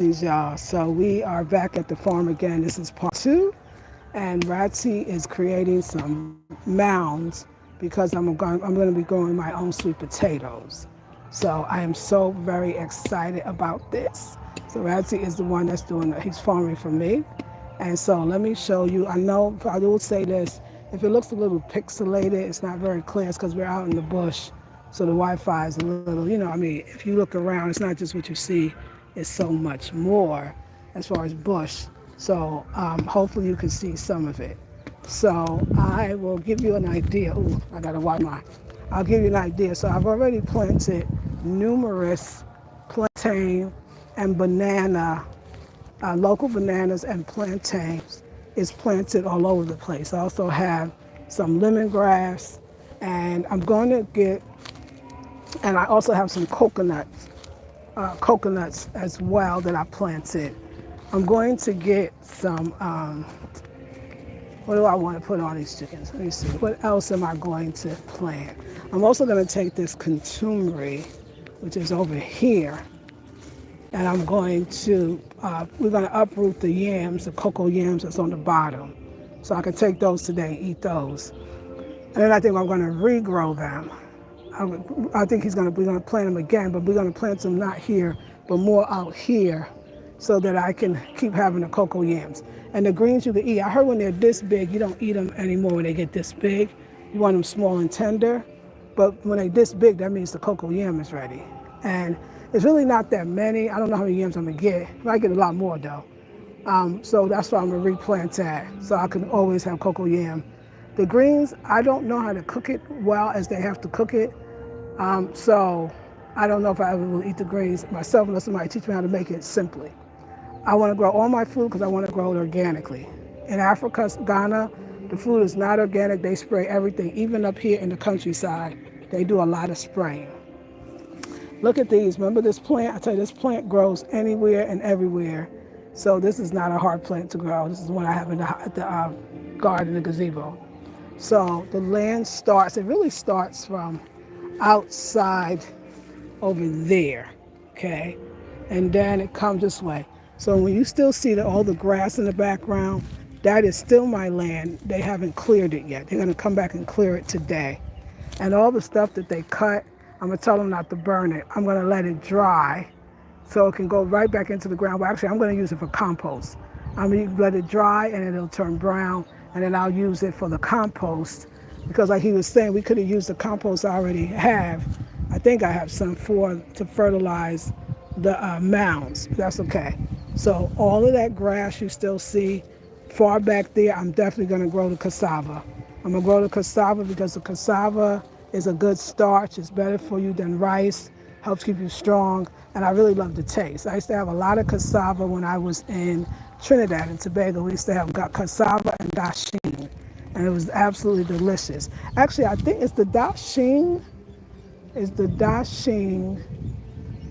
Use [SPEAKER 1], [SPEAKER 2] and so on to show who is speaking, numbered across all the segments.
[SPEAKER 1] Y'all. So we are back at the farm again. This is part two, and Ratsy is creating some mounds because I'm going to be growing my own sweet potatoes. So I am so very excited about this. So Ratsy is the one that's doing it. He's farming for me, and so let me show you. I know I will say this: if it looks a little pixelated, it's not very clear. It's because we're out in the bush, so the Wi-Fi is a little. I mean, if you look around, it's not just what you see. Is so much more as far as bush. So hopefully you can see some of it. So I will give you an idea. Ooh, I gotta watch my. I'll give you an idea. So I've already planted numerous plantain and banana, local bananas and plantains is planted all over the place. I also have some lemongrass, and I'm going to get, and I also have some coconuts as well that I planted. I'm going to get some, what do I want to put on these chickens? Let me see. What else am I going to plant? I'm also going to take this contumely, which is over here, and I'm going to, we're going to uproot the yams, the cocoa yams that's on the bottom. So I can take those today and eat those. And then I think I'm going to regrow them. I think we're going to plant them again, but we're going to plant them not here, but more out here so that I can keep having the cocoa yams. And the greens you can eat. I heard when they're this big, you don't eat them anymore when they get this big. You want them small and tender. But when they're this big, that means the cocoa yam is ready. And it's really not that many. I don't know how many yams I'm going to get. I might get a lot more, though. So that's why I'm going to replant that so I can always have cocoa yam. The greens, I don't know how to cook it well as they have to cook it. So I don't know if I ever will eat the greens myself unless somebody teach me how to make it simply. I want to grow all my food because I want to grow it organically. In Africa, Ghana, the food is not organic. They spray everything. Even up here in the countryside, they do a lot of spraying. Look at these. Remember this plant? I tell you, this plant grows anywhere and everywhere. So this is not a hard plant to grow. This is one I have in the garden, the gazebo. So the land starts, it really starts from outside over there, okay? And then it comes this way. So when you still see all the grass in the background, that is still my land. They haven't cleared it yet. They're gonna come back and clear it today. And all the stuff that they cut, I'm gonna tell them not to burn it. I'm gonna let it dry so it can go right back into the ground. Well, actually, I'm gonna use it for compost. I'm gonna let it dry and it'll turn brown, and then I'll use it for the compost. Because like he was saying, we could have used the compost I already have. I think I have some to fertilize the mounds. That's okay. So all of that grass you still see far back there, I'm definitely going to grow the cassava. I'm going to grow the cassava because the cassava is a good starch. It's better for you than rice, helps keep you strong, and I really love the taste. I used to have a lot of cassava when I was in Trinidad and Tobago. We used to have cassava and dasheen, and it was absolutely delicious. Actually, I think it's the dasheen.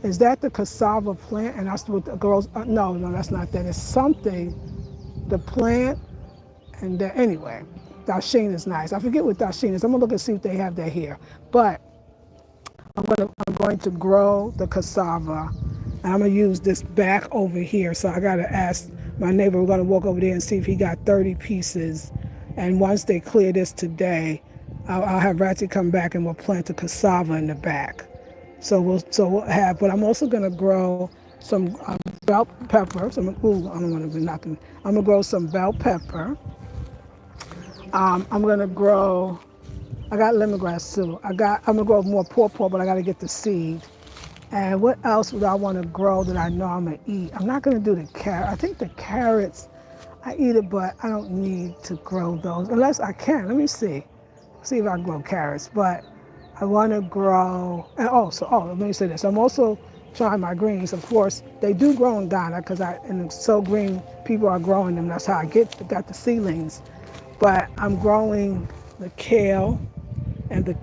[SPEAKER 1] Is that the cassava plant? And that's what the girls, no, that's not that. It's something, the plant, and anyway, dasheen is nice. I forget what dasheen is. I'm gonna look and see if they have that here. But I'm going to grow the cassava, and I'm gonna use this back over here. So I gotta ask my neighbor, we're gonna walk over there and see if he got 30 pieces. And once they clear this today, I'll have Ratsy come back and we'll plant the cassava in the back. So we'll have, but I'm also gonna grow some bell pepper. I don't want to be knocking. I'm gonna grow some bell pepper. I'm gonna grow. I got lemongrass too. I'm gonna grow more pawpaw, but I gotta get the seed. And what else would I want to grow that I know I'm gonna eat? I'm not gonna do the carrot. I think the carrots, I eat it, but I don't need to grow those unless I can. Let me see if I can grow carrots. But I want to grow, and let me say this. I'm also trying my greens. Of course, they do grow in Ghana because and it's so green, people are growing them. That's how I got the seedlings. But I'm growing the kale and the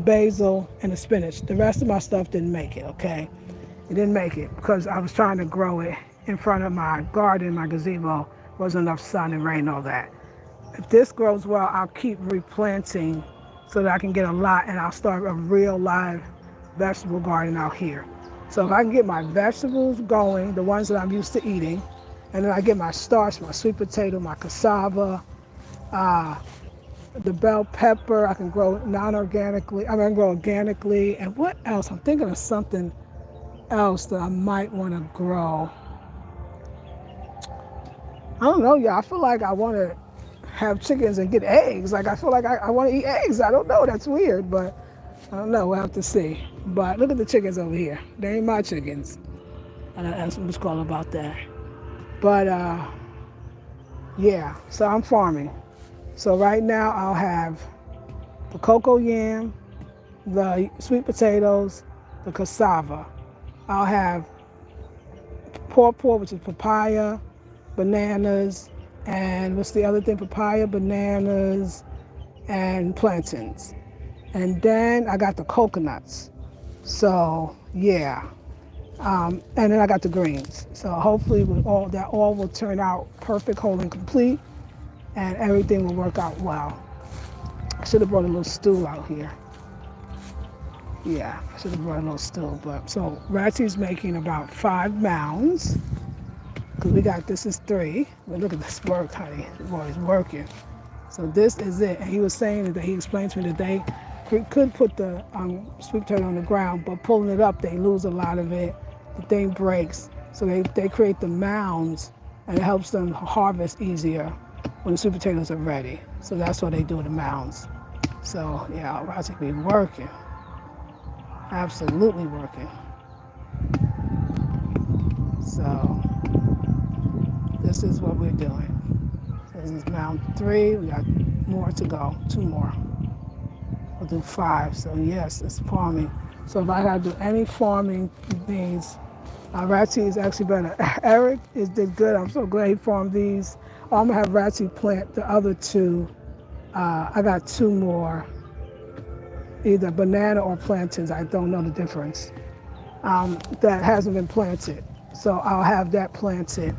[SPEAKER 1] basil and the spinach. The rest of my stuff didn't make it, okay? It didn't make it because I was trying to grow it in front of my garden, my gazebo. Wasn't enough sun and rain, all that. If this grows well, I'll keep replanting so that I can get a lot, and I'll start a real live vegetable garden out here. So if I can get my vegetables going, the ones that I'm used to eating, and then I get my starch, my sweet potato, my cassava, the bell pepper, I can grow non-organically, I can grow organically, and what else? I'm thinking of something else that I might want to grow. I don't know, y'all. I feel like I want to have chickens and get eggs. Like I feel like I want to eat eggs. I don't know. That's weird, but I don't know. We'll have to see. But look at the chickens over here. They ain't my chickens. And I asked Miss Call about that. But yeah. So I'm farming. So right now I'll have the cocoa yam, the sweet potatoes, the cassava. I'll have pawpaw, which is papaya, bananas, and what's the other thing? Papaya, bananas, and plantains. And then I got the coconuts. So yeah. And then I got the greens. So hopefully with all that all will turn out perfect, whole, and complete, and everything will work out well. I should have brought a little stool out here. Yeah, I should have brought a little stool. But so Ratsy's making about 5 mounds. Because we got, this is 3. But look at this work, honey. The boy's working. So this is it. And he was saying that he explained to me that they could put the sweet potato on the ground, but pulling it up, they lose a lot of it. The thing breaks. So they create the mounds, and it helps them harvest easier when the sweet potatoes are ready. So that's why they do the mounds. So yeah, Ratsy be working. Absolutely working. So this is what we're doing. So this is mound 3. We got more to go. 2 more. We'll do 5. So yes, it's farming. So if I gotta do any farming things, Ratsy is actually better. Eric did good. I'm so glad he farmed these. I'm gonna have Ratsy plant the other 2. I got 2 more, either banana or plantains. I don't know the difference. That hasn't been planted. So I'll have that planted.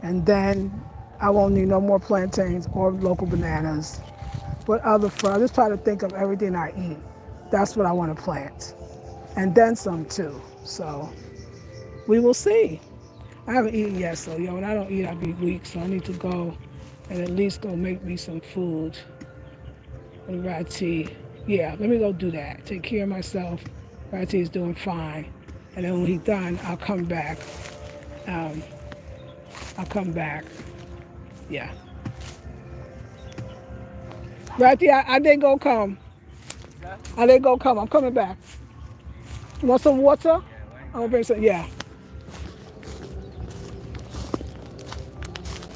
[SPEAKER 1] And then I won't need no more plantains or local bananas. What other fruit? I just try to think of everything I eat. That's what I want to plant. And then some too. So we will see. I haven't eaten yet, so when I don't eat, I be weak. So I need to go and at least go make me some food. And Ratsy, yeah, let me go do that. Take care of myself. Ratsy is doing fine. And then when he's done, I'll come back. Yeah. Ratsy, I didn't go come. I didn't go come. I'm coming back. You want some water? I'm gonna bring some. Yeah.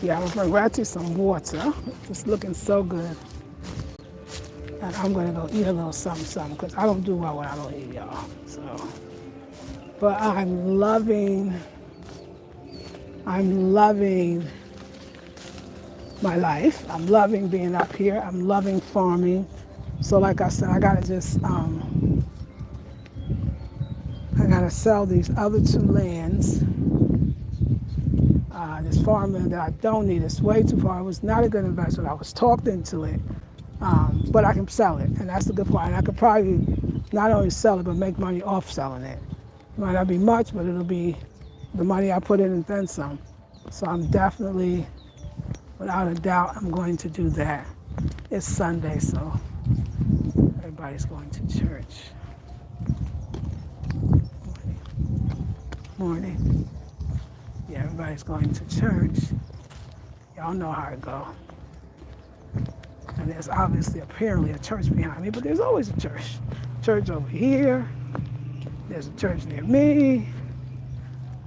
[SPEAKER 1] Yeah, I'm gonna bring Ratsy some water. It's looking so good. And I'm gonna go eat a little something, because I don't do well when I don't eat, y'all. So, but I'm loving my life. I'm loving being up here. I'm loving farming. So like I said, I gotta just, I gotta sell these other 2 lands. This farmland that I don't need, it's way too far. It was not a good investment. I was talked into it, but I can sell it, and that's the good part. And I could probably not only sell it, but make money off selling it. It might not be much, but it'll be the money I put in and then some. So I'm definitely, without a doubt, I'm going to do that. It's Sunday, so everybody's going to church. Morning. Yeah, everybody's going to church. Y'all know how it go. And there's obviously apparently a church behind me, but there's always a church. Church over here. There's a church near me.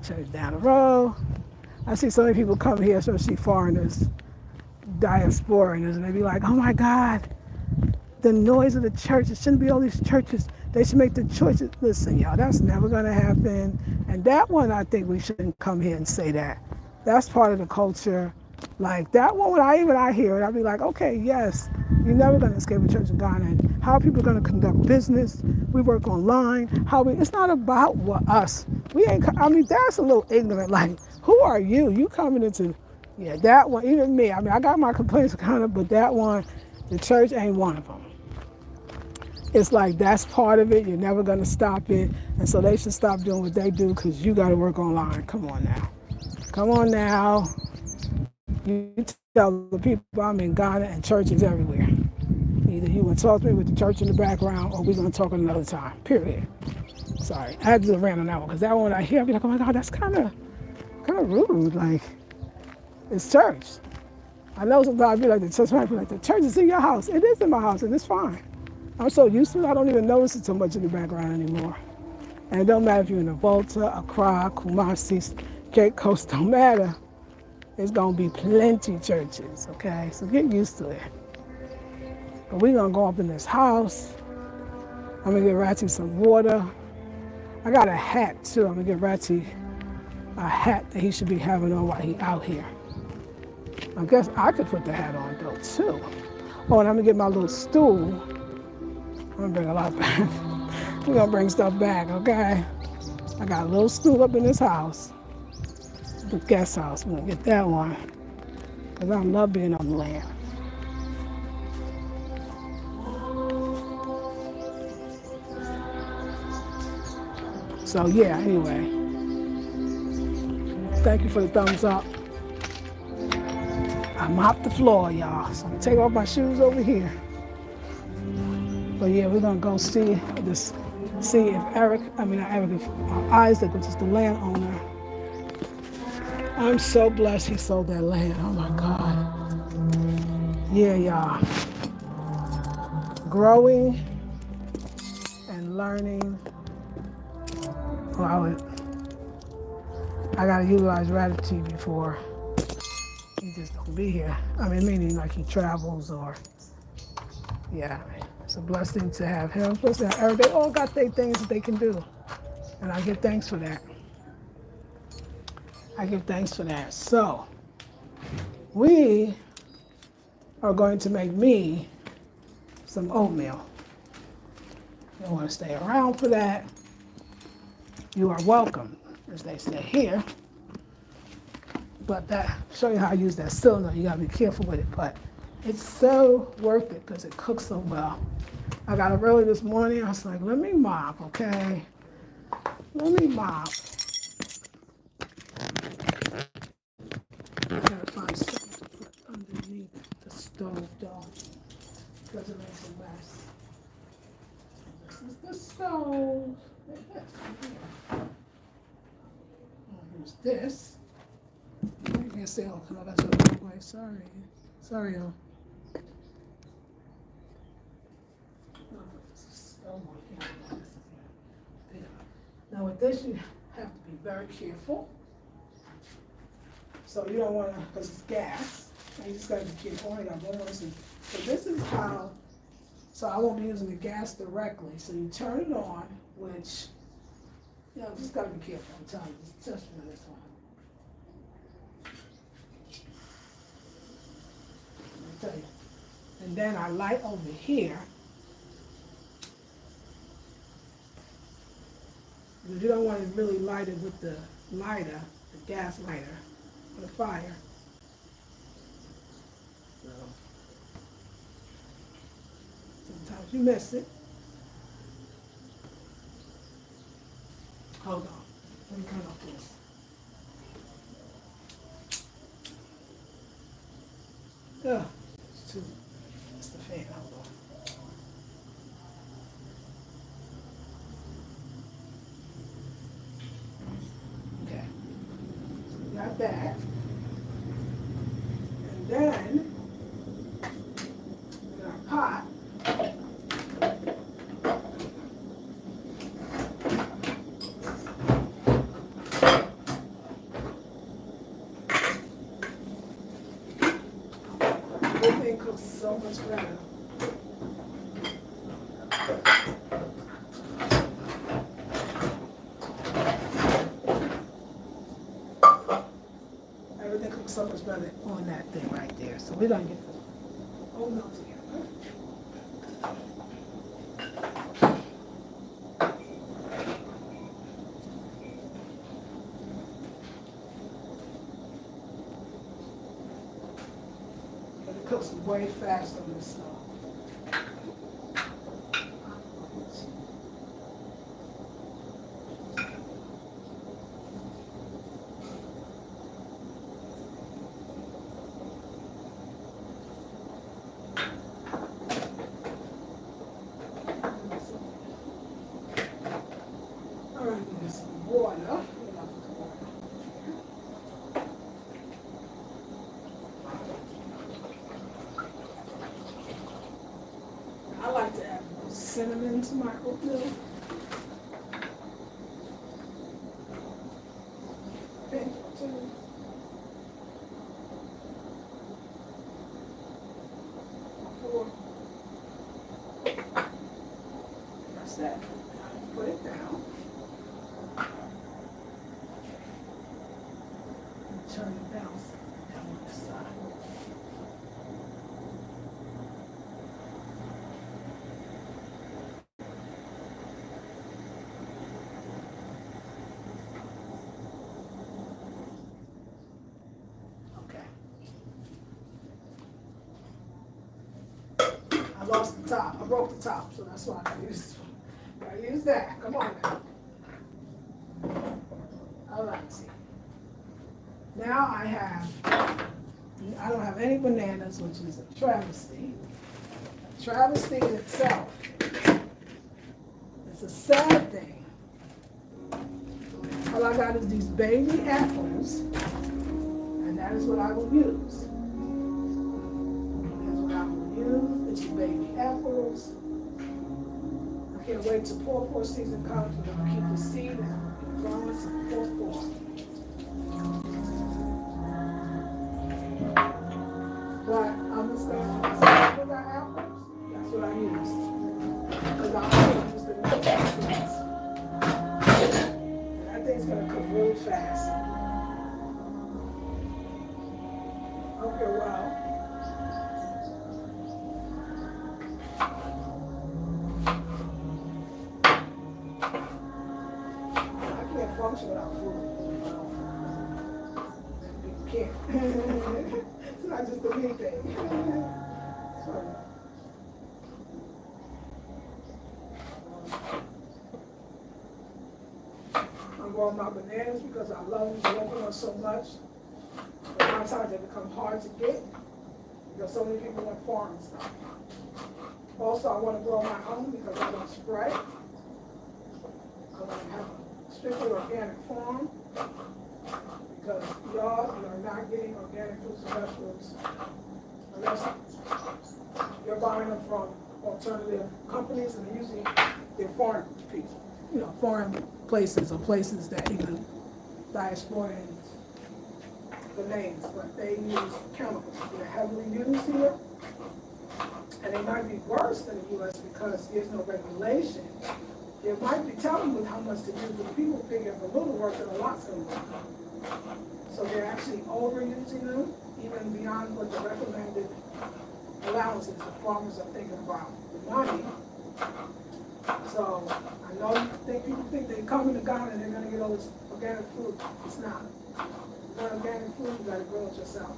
[SPEAKER 1] Church down the road. I see so many people come here, especially foreigners, diasporans, and they be like, oh my God, the noise of the church, it shouldn't be all these churches. They should make the choices. Listen, y'all, that's never gonna happen. And that one, I think we shouldn't come here and say that. That's part of the culture. Like that one, when I hear it, I'll be like, okay, yes, you're never gonna escape a church in Ghana. And how are people gonna conduct business? We work online. It's not about us. That's a little ignorant. Like, who are you? You coming into, yeah, that one, even me. I got my complaints kind of, but that one, the church ain't one of them. it's like that's part of it. You're never going to stop it. And so they should stop doing what they do because you got to work online. Come on now. Come on now. You tell the people I'm in Ghana and churches everywhere. Either you want to talk to me with the church in the background or we're going to talk another time. Period. Sorry. I had to do a rant on that one because that one I hear, I'll be like, oh my God, that's kind of rude. Like, it's church. I know sometimes I'd be like, the church might be like, the church is in your house. It is in my house and it's fine. I'm so used to it, I don't even notice it so much in the background anymore. And it don't matter if you're in a Volta, Accra, Kumasi, Cape Coast, don't matter. There's gonna be plenty churches, okay? So get used to it. But we're gonna go up in this house. I'm gonna get Ratty some water. I got a hat too. I'm gonna get Ratty a hat that he should be having on while he out here. I guess I could put the hat on though too. Oh, and I'm gonna get my little stool. I'm gonna bring a lot back. We're gonna bring stuff back, okay? I got a little stool up in this house. The guest house, we're gonna get that one. Cause I love being on the land. So yeah, anyway. Thank you for the thumbs up. I mopped the floor, y'all. So I'm gonna take off my shoes over here. But yeah, we're gonna go see if Isaac, which is the landowner. I'm so blessed he sold that land. Oh my God. Yeah, y'all. Growing and learning. Well, I gotta utilize Ratty before he just don't be here. I mean, meaning like he travels or, yeah. It's a blessing to have him. Plus, Eric, they all got their things that they can do. And I give thanks for that. So, we are going to make me some oatmeal. You want to stay around for that? You are welcome, as they say here. But show you how I use that cylinder. You gotta be careful with it, but it's so worth it because it cooks so well. I got up early this morning. I was like, let me mop, okay? Let me mop. I gotta find something to put underneath the stove, though, because it makes a mess. This is the stove. I'll use this. I can't say, oh, come on, that's the wrong way. Sorry, y'all. Now with this, you have to be very careful. So you don't want to, because it's gas, and you just got to be careful. I got one more. So this is how, so I won't be using the gas directly. So you turn it on, which, just got to be careful. I'm telling you, just touch me on this one. Let me tell you. And then I light over here. Because you don't want to really light it with the lighter, the gas lighter, or the fire. So, sometimes you miss it. Hold on. Let me turn off this. Ugh, it's the fan. Hold on. Got that. And then, in our pot, everything cooks so much better. So much better on that thing right there. So we're gonna get the oatmeal together. But it cooks way faster on this stove. water. I like to add cinnamon to my oatmeal. Pinch of cinnamon. That's that. Put it down. And turn it down on this side. I lost the top. I broke the top, so that's why I used that. Come on now. All right. Now I don't have any bananas, which is a travesty. A travesty in itself. It's a sad thing. All I got is these baby apples, and that is what I will use. That's what I will use. It's your baby apples. I can't wait till pour season comes. We're going to keep the seed and growing some pour. But I'm just going to start with our apples. That's what I use. Because I don't use the natural seeds. And that thing's going to cook really fast. Okay, well. Function without food. You can't. It's not just a me thing. So, I'm growing my bananas because I love them walking so much. But sometimes they become hard to get because so many people want foreign stuff. Also, I want to grow my own because I don't spray. I want to have a strictly organic farm because y'all, you are not getting organic fruits and vegetables unless you're buying them from alternative companies, and usually they're foreign people, foreign places or places that even diasporans the names, but they use chemicals. They're heavily used here, and they might be worse than the U.S. because there's no regulation. They might be telling you how much to use, but people figure if a little work and a lot's going to work. So they're actually overusing them, even beyond what the recommended allowances the farmers are thinking about the money. So I know people think they come into Ghana and they're going to get all this organic food. It's not. It's not organic food, you got to grow it yourself.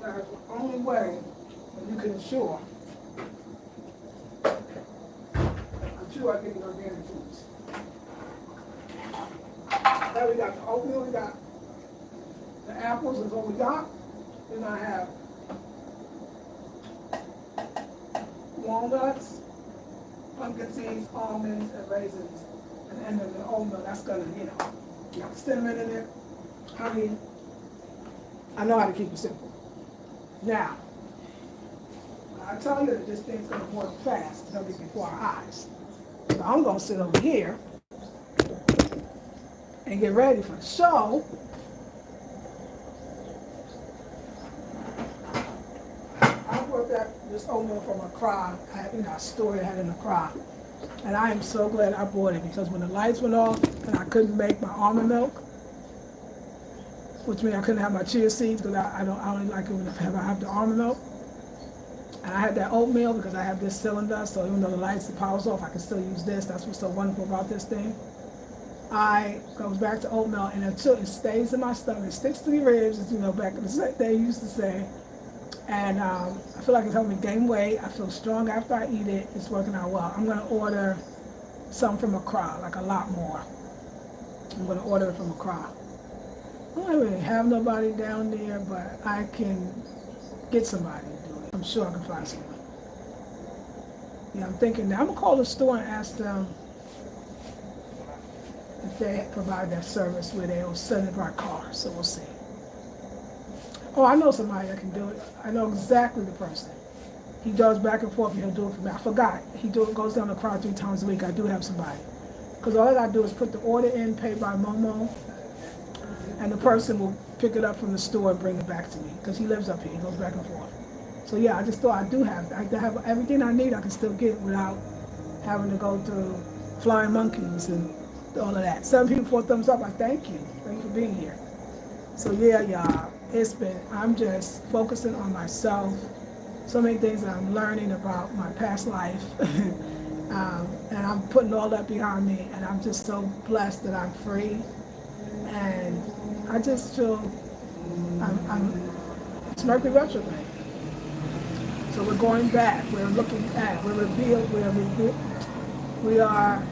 [SPEAKER 1] That's the only way that you can ensure you are getting organic foods. Now we got the oatmeal, we got the apples is what we got. Then I have walnuts, pumpkin seeds, almonds, and raisins. And then the oatmeal, that's gonna, you got cinnamon in it, honey. I know how to keep it simple. Now, I tell you that this thing's gonna work fast, it's gonna be before our eyes. So I'm gonna sit over here and get ready for the show. I brought this oatmeal from Accra. I stored it, had it in Accra. And I am so glad I bought it because when the lights went off and I couldn't make my almond milk, which means I couldn't have my chia seeds because I don't like it when I have the almond milk. And I had that oatmeal because I have this cylinder, so even though the power's off, I can still use this. That's what's so wonderful about this thing. I goes back to oatmeal, and it stays in my stomach. It sticks to the ribs, as back in the day used to say. And I feel like it's helping me gain weight. I feel strong after I eat it. It's working out well. I'm going to order some from Accra, like a lot more. I'm going to order it from Accra. I don't really have nobody down there, but I can get somebody. I'm sure I can find someone. Yeah, I'm thinking now. I'm going to call the store and ask them if they provide that service where they'll send it by car. So we'll see. Oh, I know somebody that can do it. I know exactly the person. He does back and forth, and he'll do it for me. I forgot. Goes down the car 3 times a week. I do have somebody. Because all I got to do is put the order in, paid by Momo, and the person will pick it up from the store and bring it back to me. Because he lives up here. He goes back and forth. So yeah, I just thought I have everything I need I can still get without having to go through flying monkeys and all of that. 7 people, 4 thumbs up. I thank you. Thank you for being here. So yeah, y'all, I'm just focusing on myself. So many things that I'm learning about my past life. And I'm putting all that behind me. And I'm just so blessed that I'm free. And I just feel it's Mercury retrograde. So we're going back. We are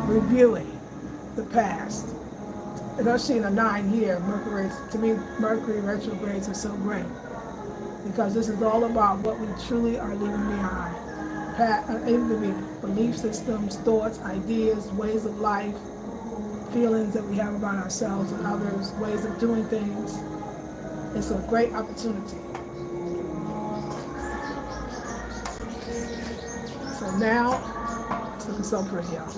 [SPEAKER 1] reviewing the past. Especially in a 9-year, Mercury retrogrades are so great. Because this is all about what we truly are leaving behind. It could be belief systems, thoughts, ideas, ways of life, feelings that we have about ourselves and others, ways of doing things. It's a great opportunity. So now, it's looking so pretty, y'all.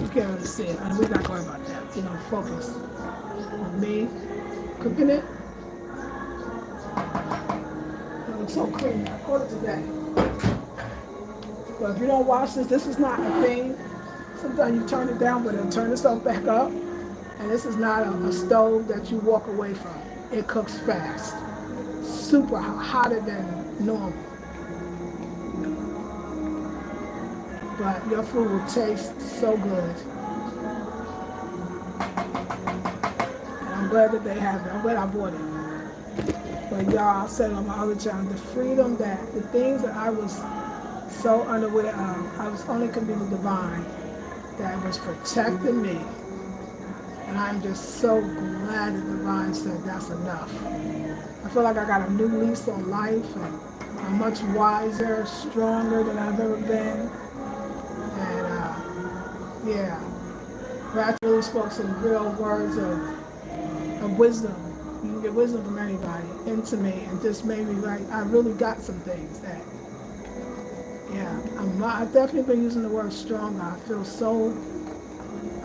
[SPEAKER 1] You can't really see it. We're not going about that. Focus on me cooking it. It looks so clean. I caught it today. But if you don't watch this is not a thing. Sometimes you turn it down, but it'll turn itself back up. And this is not a stove that you walk away from. It cooks fast. Super hot, hotter than normal. But your food will taste so good. And I'm glad that they have it. I'm glad I bought it. But y'all, I said on my other channel, the things that I was so unaware of, I was only could be the divine that was protecting me. And I'm just so glad that the divine said that's enough. I feel like I got a new lease on life, and I'm much wiser, stronger than I've ever been. And yeah, God really spoke some real words of wisdom. You can get wisdom from anybody into me, and just made me like, I really got some things that, yeah, I've definitely been using the word stronger. I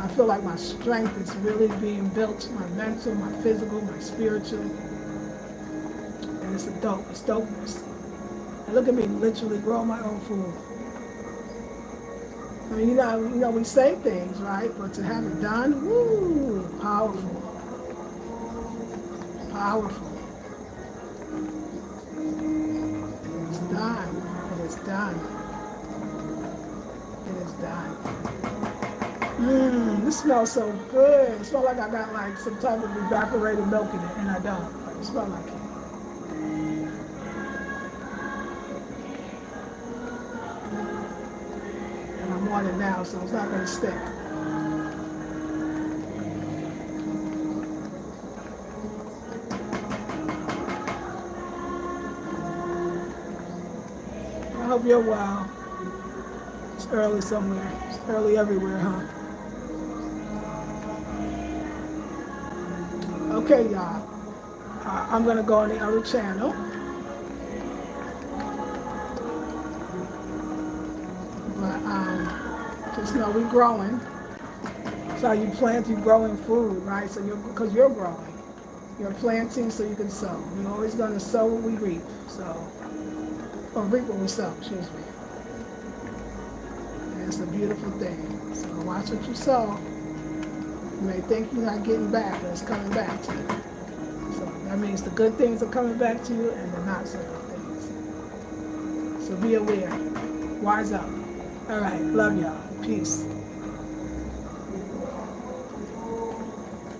[SPEAKER 1] feel like my strength is really being built, my mental, my physical, my spiritual. And it's dopeness. And look at me literally growing my own food. I mean, you know, we say things, right? But to have it done, woo, powerful. Powerful. It's done. It is done. It is done. This smells so good. It smells like I got like some type of evaporated milk in it, and I don't. But it smells like it. And I'm on it now, so it's not going to stick. I hope you're well. It's early somewhere. It's early everywhere, huh? Okay, y'all. I'm going to go on the other channel. But just know we're growing. That's how you plant, you're growing food, right? So because you're growing. You're planting so you can sow. We're always going to sow what we reap. Or reap what we sow, excuse me. And it's a beautiful thing. So watch what you sow. You may think you're not getting back, but it's coming back to you. So that means the good things are coming back to you and the not so good things. So be aware. Wise up. All right. Love y'all. Peace.